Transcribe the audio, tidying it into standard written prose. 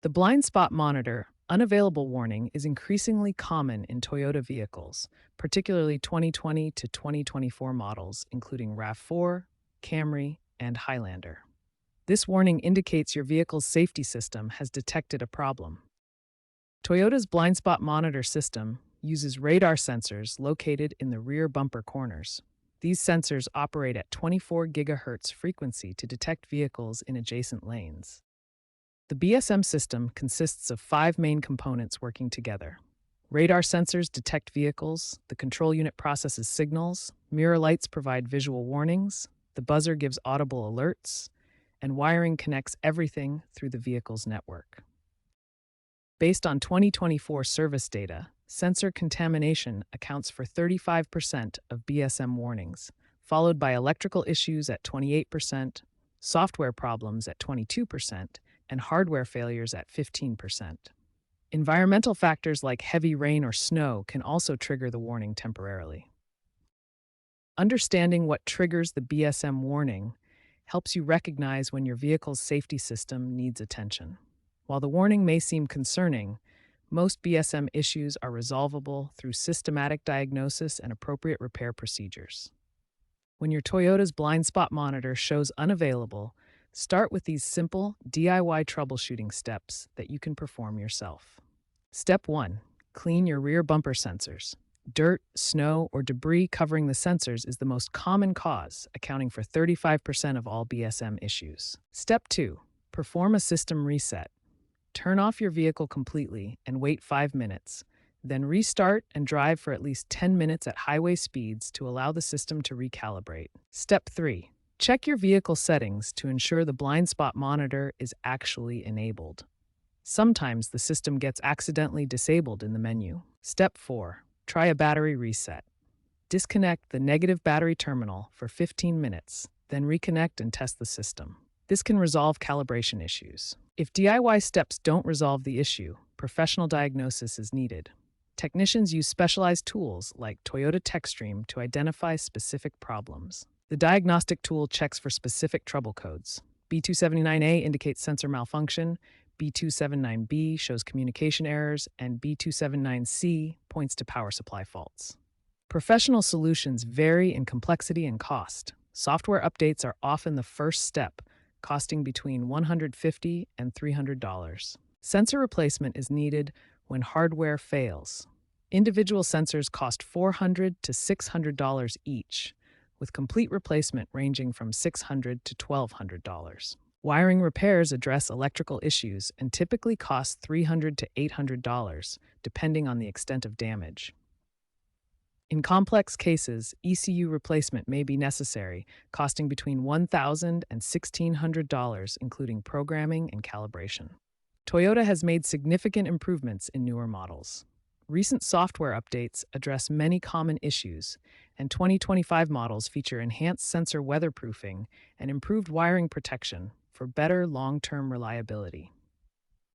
The blind spot monitor unavailable warning is increasingly common in Toyota vehicles, particularly 2020 to 2024 models, including RAV4, Camry, and Highlander. This warning indicates your vehicle's safety system has detected a problem. Toyota's blind spot monitor system uses radar sensors located in the rear bumper corners. These sensors operate at 24 GHz frequency to detect vehicles in adjacent lanes. The BSM system consists of 5 main components working together. Radar sensors detect vehicles, the control unit processes signals, mirror lights provide visual warnings, the buzzer gives audible alerts, and wiring connects everything through the vehicle's network. Based on 2024 service data, sensor contamination accounts for 35% of BSM warnings, followed by electrical issues at 28%, software problems at 22%, and hardware failures at 15%. Environmental factors like heavy rain or snow can also trigger the warning temporarily. Understanding what triggers the BSM warning helps you recognize when your vehicle's safety system needs attention. While the warning may seem concerning, most BSM issues are resolvable through systematic diagnosis and appropriate repair procedures. When your Toyota's blind spot monitor shows unavailable, start with these simple DIY troubleshooting steps that you can perform yourself. Step 1. Clean your rear bumper sensors. Dirt, snow, or debris covering the sensors is the most common cause, accounting for 35% of all BSM issues. Step 2. Perform a system reset. Turn off your vehicle completely and wait 5 minutes. Then restart and drive for at least 10 minutes at highway speeds to allow the system to recalibrate. Step 3. Check your vehicle settings to ensure the blind spot monitor is actually enabled. Sometimes the system gets accidentally disabled in the menu. Step 4. Try a battery reset. Disconnect the negative battery terminal for 15 minutes, then reconnect and test the system. This can resolve calibration issues. If DIY steps don't resolve the issue, professional diagnosis is needed. Technicians use specialized tools like Toyota TechStream to identify specific problems. The diagnostic tool checks for specific trouble codes. B279A indicates sensor malfunction, B279B shows communication errors, and B279C points to power supply faults. Professional solutions vary in complexity and cost. Software updates are often the first step, costing between $150 and $300. Sensor replacement is needed when hardware fails. Individual sensors cost $400 to $600 each, with complete replacement ranging from $600 to $1,200. Wiring repairs address electrical issues and typically cost $300 to $800, depending on the extent of damage. In complex cases, ECU replacement may be necessary, costing between $1,000 and $1,600, including programming and calibration. Toyota has made significant improvements in newer models. Recent software updates address many common issues, and 2025 models feature enhanced sensor weatherproofing and improved wiring protection for better long-term reliability.